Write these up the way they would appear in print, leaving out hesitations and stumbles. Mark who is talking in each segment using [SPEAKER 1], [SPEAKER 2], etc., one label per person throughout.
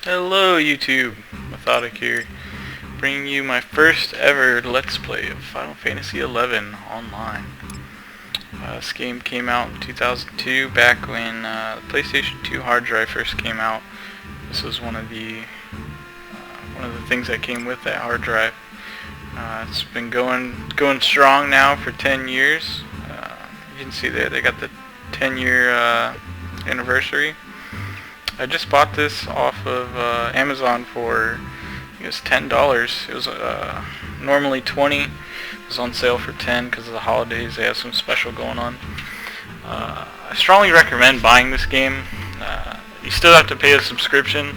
[SPEAKER 1] Hello YouTube, Methodic here, bringing you my first ever Let's Play of Final Fantasy XI online. This game came out in 2002, back when the PlayStation 2 hard drive first came out. This was one of the things that came with that hard drive. It's been going strong now for 10 years. You can see there they got the 10-year anniversary. I just bought this off of Amazon for, I think it was $10. It was normally $20. It was on sale for $10 because of the holidays. They have some special going on. I strongly recommend buying this game. You still have to pay a subscription,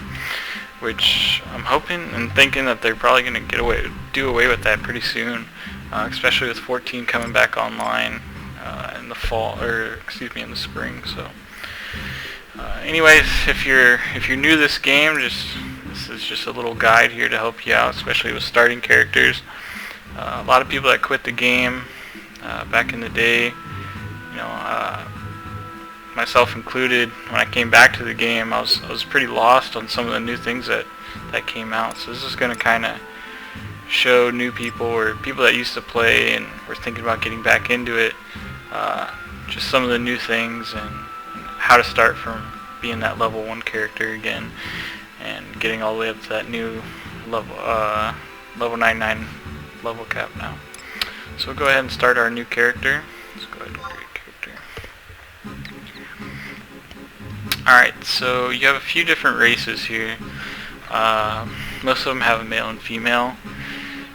[SPEAKER 1] which I'm hoping and thinking that they're probably going to do away with that pretty soon, especially with 14 coming back online in the fall, or excuse me, in the spring. So. Anyways, if you're new to this game, this is just a little guide here to help you out, especially with starting characters. A lot of people that quit the game back in the day, myself included, when I came back to the game, I was pretty lost on some of the new things that came out. So this is going to kind of show new people or people that used to play and were thinking about getting back into it, just some of the new things and how to start from being that level 1 character again and getting all the way up to that new level 99 level cap now. So we'll go ahead and start our new character. Let's go ahead and create a character. Alright, so you have a few different races here. Most of them have a male and female.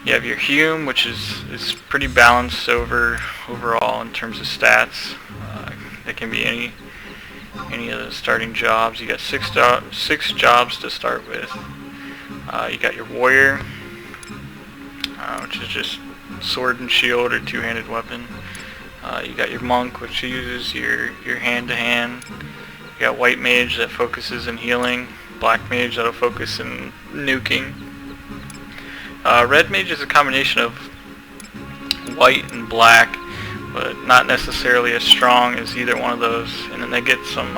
[SPEAKER 1] You have your Hume, which is pretty balanced overall in terms of stats. That can be any of the starting jobs. You got six jobs to start with. You got your warrior, which is just sword and shield or two-handed weapon. You got your monk, which uses your hand-to-hand. You got white mage that focuses in healing. Black mage that'll focus in nuking. Red mage is a combination of white and black, but not necessarily as strong as either one of those. And then they get some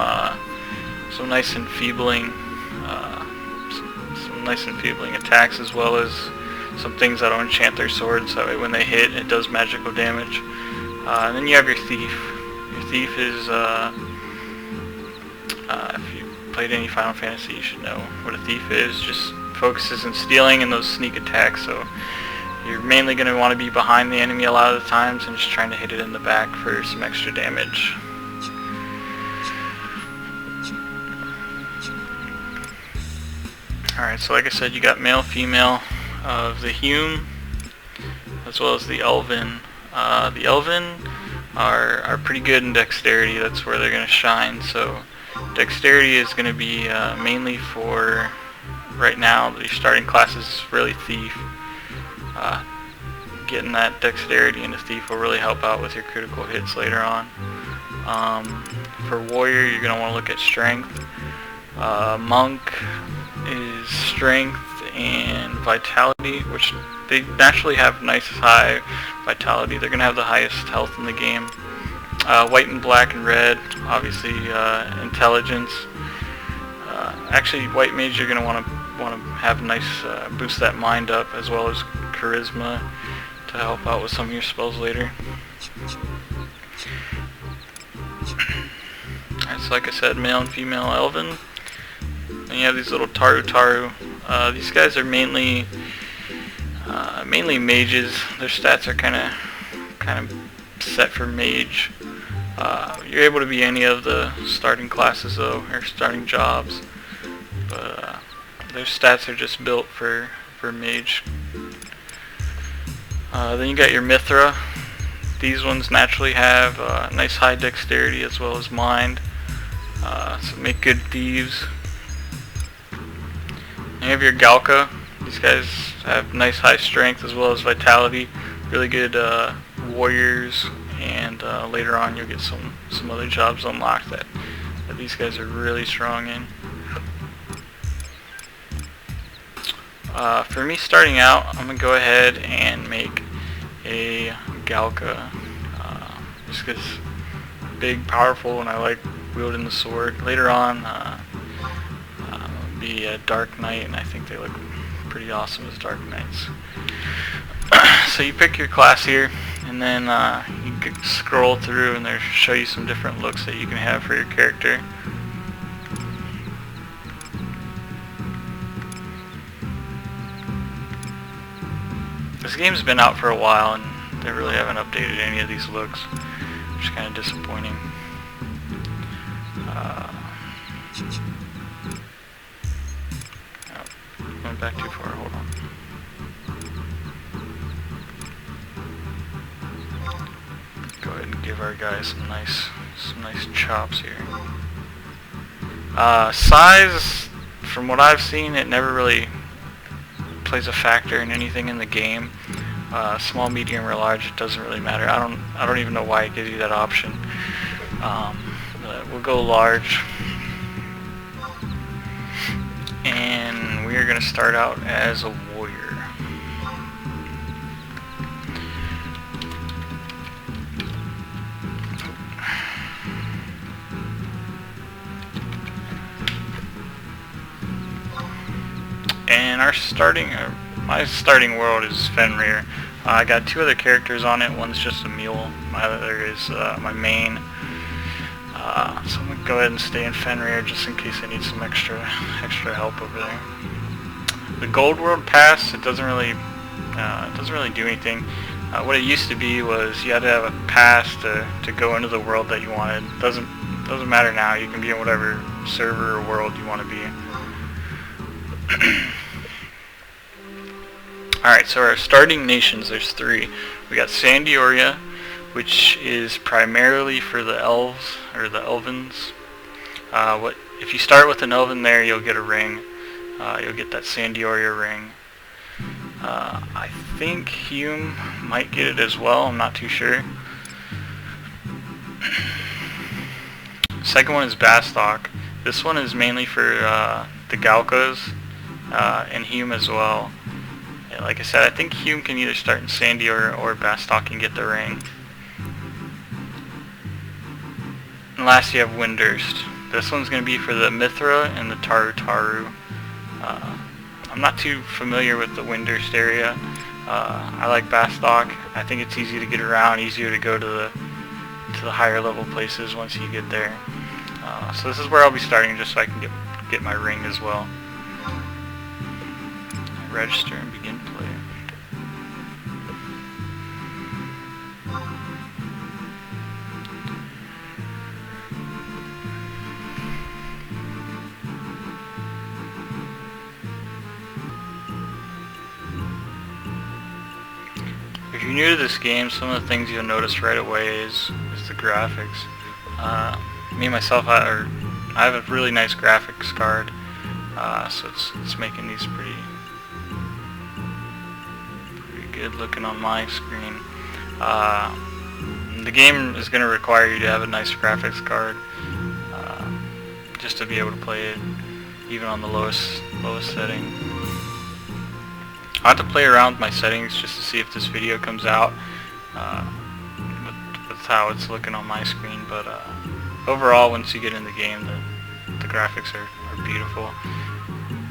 [SPEAKER 1] nice enfeebling attacks, as well as some things that'll enchant their swords. So that way when they hit, it does magical damage. And then you have your thief. Your thief is, if you played any Final Fantasy, you should know what a thief is. Just focuses in stealing and those sneak attacks. So you're mainly going to want to be behind the enemy a lot of the times and just trying to hit it in the back for some extra damage. Alright, so like I said, you got male, female of the Hume, as well as the Elven. The Elven are pretty good in dexterity. That's where they're going to shine. So dexterity is going to be mainly for, right now, your starting class is really Thief. Getting that dexterity into Thief will really help out with your critical hits later on. For Warrior, you're going to want to look at Strength. Monk is Strength and Vitality, which they naturally have nice high Vitality. They're going to have the highest health in the game. White and Black and Red, obviously Intelligence. Actually, White Mage, you're going to want to have nice boost that mind up, as well as Charisma to help out with some of your spells later. Alright, so like I said, male and female Elven. Then you have these little Taru. These guys are mainly mages. Their stats are kind of set for mage. You're able to be any of the starting classes though, or starting jobs, but their stats are just built for mage. Then you got your Mithra. These ones naturally have nice high dexterity as well as mind, so make good thieves. And you have your Galka. These guys have nice high strength as well as vitality. Really good warriors, and later on you'll get some other jobs unlocked that these guys are really strong in. For me starting out, I'm going to go ahead and make a Galka, just because big, powerful, and I like wielding the sword. Later on, be a Dark Knight, and I think they look pretty awesome as Dark Knights. So you pick your class here, and then you can scroll through and they'll show you some different looks that you can have for your character. This game's been out for a while and they really haven't updated any of these looks, which is kind of disappointing. Went back too far, hold on. Go ahead and give our guy some nice chops here. Size, from what I've seen, it never really plays a factor in anything in the game. Small, medium, or large, it doesn't really matter. I don't even know why it gives you that option. But we'll go large. And we are going to start out as a warrior. And my starting world is Fenrir. I got two other characters on it. One's just a mule. My other is my main. So I'm gonna go ahead and stay in Fenrir just in case I need some extra help over there. The Gold World Pass, it doesn't really do anything. What it used to be was you had to have a pass to go into the world that you wanted. Doesn't matter now. You can be in whatever server or world you want to be. Alright, so our starting nations, there's three. We got Sandioria, which is primarily for the elves, or the elvins. If you start with an elven there, you'll get a ring. You'll get that Sandioria ring. I think Hume might get it as well, I'm not too sure. Second one is Bastok. This one is mainly for the Galkas, and Hume as well. And like I said, I think Hume can either start in Sandioria or Bastok and get the ring. And last you have Windurst. This one's going to be for the Mithra and the Taru. I'm not too familiar with the Windurst area. I like Bastok. I think it's easy to get around, easier to go to the higher level places once you get there. So this is where I'll be starting, just so I can get my ring as well. Register and begin play. If you're new to this game, some of the things you'll notice right away is the graphics. Me myself, I have a really nice graphics card, so it's making these pretty good looking on my screen. The game is going to require you to have a nice graphics card, just to be able to play it even on the lowest setting. I have to play around with my settings just to see if this video comes out with how it's looking on my screen, but overall, once you get in the game, the graphics are beautiful.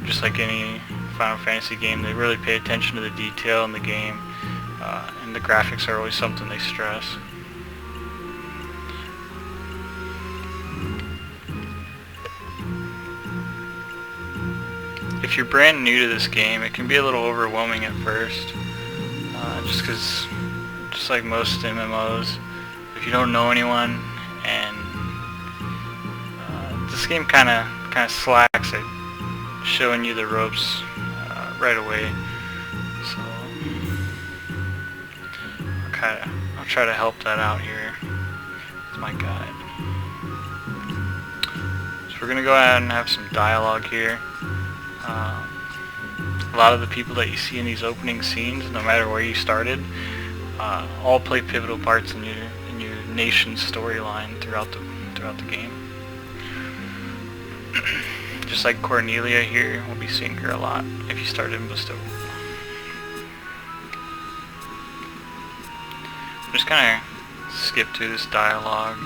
[SPEAKER 1] Just like any Final Fantasy game, they really pay attention to the detail in the game, and the graphics are always something they stress. If you're brand new to this game, it can be a little overwhelming at first, just like most MMOs, if you don't know anyone, and this game kind of slacks at showing you the ropes right away. So I'll try to help that out here with my guide. So we're gonna go ahead and have some dialogue here. A lot of the people that you see in these opening scenes, no matter where you started, all play pivotal parts in your nation's storyline throughout the game. Just like Cornelia here, we'll be seeing her a lot if you started in Bestow. Just kind of skip to this dialogue.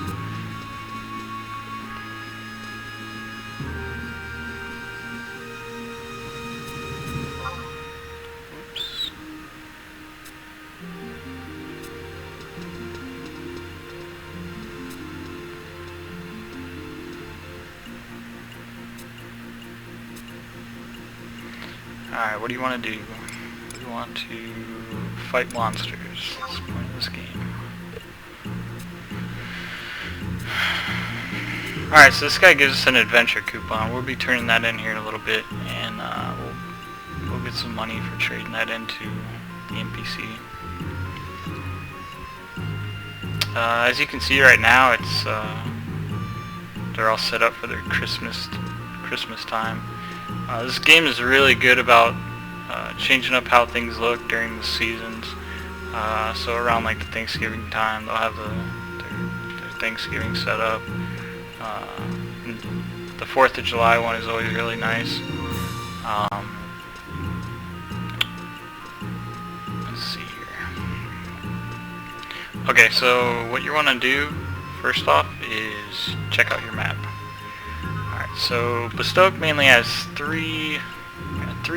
[SPEAKER 1] Alright, what do you want to do? You want to fight monsters. That's the point of this game. Alright, so this guy gives us an adventure coupon. We'll be turning that in here in a little bit, and we'll get some money for trading that into the NPC. As you can see right now, it's they're all set up for their Christmas time. This game is really good about changing up how things look during the seasons. So around like the Thanksgiving time, they'll have their Thanksgiving set up. The 4th of July one is always really nice. Let's see here. Okay, so what you want to do first off is check out your map. Alright, so Bestoke mainly has three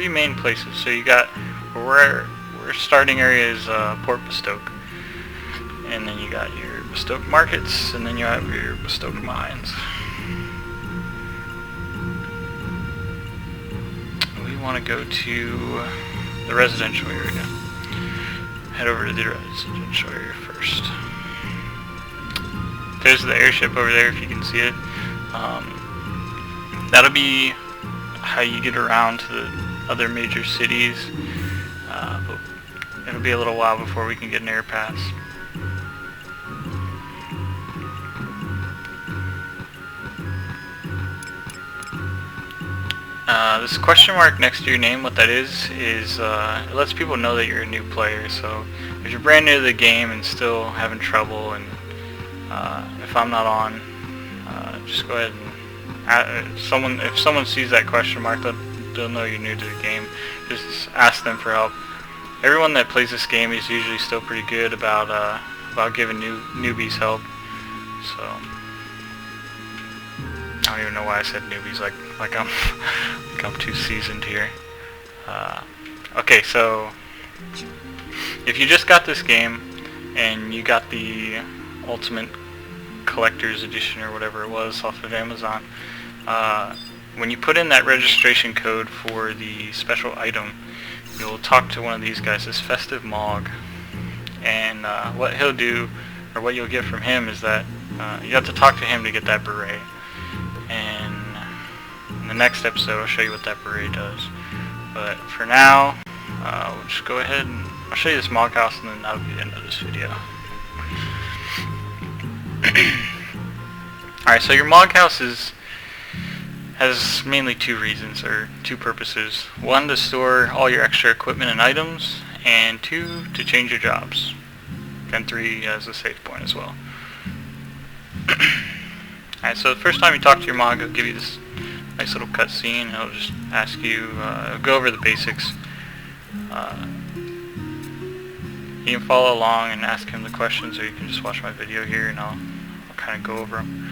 [SPEAKER 1] main places. So you got where starting area is Port Bestoke, and then you got your Bestoke markets, and then you have your Bestoke mines. We want to go to the residential area. Head over to the residential area first. There's the airship over there if you can see it. That'll be how you get around to the other major cities. But it'll be a little while before we can get an air pass. This question mark next to your name, what that is it lets people know that you're a new player. So if you're brand new to the game and still having trouble, and if I'm not on, just go ahead and if someone sees that question mark, they'll know you're new to the game. Just ask them for help. Everyone that plays this game is usually still pretty good about giving newbies help. So I don't even know why I said newbies, like I'm too seasoned here. Okay, so if you just got this game and you got the Ultimate Collector's Edition or whatever it was off of Amazon, when you put in that registration code for the special item, you'll talk to one of these guys, this Festive Mog, and what he'll do, or what you'll get from him, is that you have to talk to him to get that beret. And in the next episode I'll show you what that beret does. But for now, we'll just go ahead and I'll show you this Mog house, and then that'll be the end of this video. Alright, so your Mog house has mainly two reasons, or two purposes. One, to store all your extra equipment and items, and two, to change your jobs. And three, as a save point as well. Alright, so the first time you talk to your Mog, it'll give you this nice little cutscene, and it'll just ask you, go over the basics. You can follow along and ask him the questions, or you can just watch my video here and I'll kind of go over them.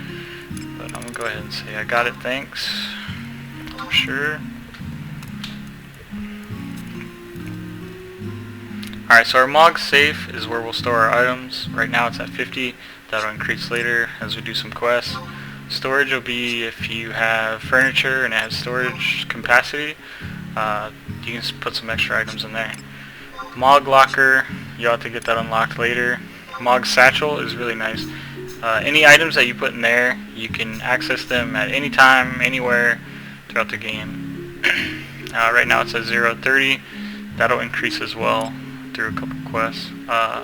[SPEAKER 1] But I'm going to go ahead and say, I got it, thanks. I'm sure. Alright, so our Mog safe is where we'll store our items. Right now it's at 50. That'll increase later as we do some quests. Storage will be if you have furniture and it has storage capacity. You can just put some extra items in there. Mog locker, you'll have to get that unlocked later. Mog satchel is really nice. Any items that you put in there, you can access them at any time, anywhere throughout the game. Right now it says 0-30. That'll increase as well through a couple quests. I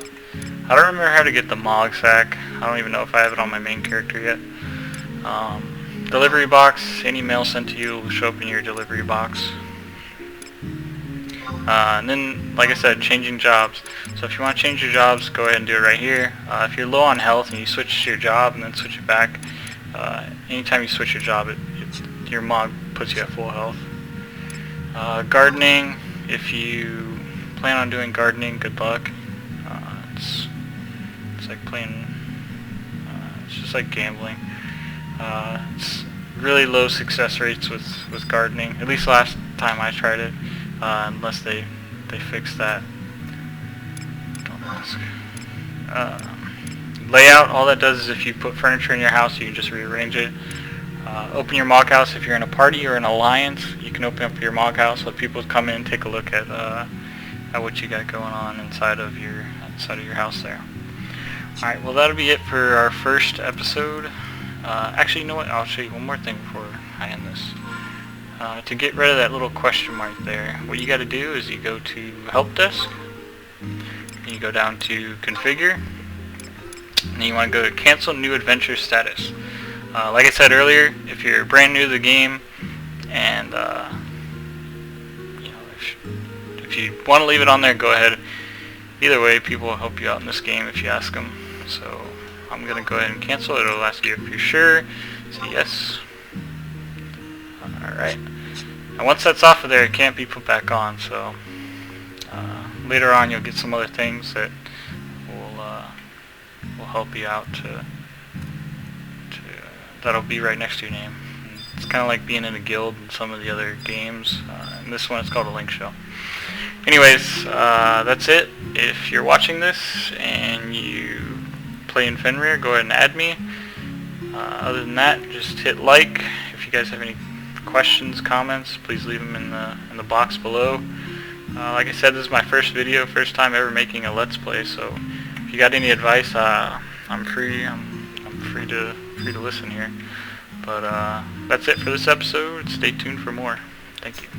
[SPEAKER 1] don't remember how to get the Mog sack. I don't even know if I have it on my main character yet. Delivery box, any mail sent to you will show up in your delivery box. And then, like I said, changing jobs. So if you want to change your jobs, go ahead and do it right here. If you're low on health and you switch your job and then switch it back, anytime you switch your job, your Mog puts you at full health. Gardening, if you plan on doing gardening, good luck. It's like playing, it's just like gambling. It's really low success rates with gardening, at least last time I tried it, unless they fix that. Don't ask. Layout, all that does is if you put furniture in your house, you can just rearrange it. Open your mock house if you're in a party or an alliance. You can open up your mock house, let people come in and take a look at what you got going on inside of your house there. Alright, well that'll be it for our first episode. Actually, you know what? I'll show you one more thing before I end this. To get rid of that little question mark there, what you got to do is you go to Help Desk, and you go down to Configure, and you want to go to Cancel New Adventure Status. Like I said earlier, if you're brand new to the game, and if you want to leave it on there, go ahead. Either way, people will help you out in this game if you ask them. So I'm going to go ahead and cancel it. It'll ask you if you're sure. Say yes. Alright. And once that's off of there, it can't be put back on. So later on, you'll get some other things that will help you out. That'll be right next to your name. It's kind of like being in a guild in some of the other games. In this one, it's called a link show. Anyways, that's it. If you're watching this and you play in Fenrir, go ahead and add me. Other than that, just hit like. If you guys have any questions, comments, please leave them in the box below. Like I said, this is my first video, first time ever making a Let's Play. So if you got any advice, I'm free. I'm free to listen here. But that's it for this episode. Stay tuned for more. Thank you.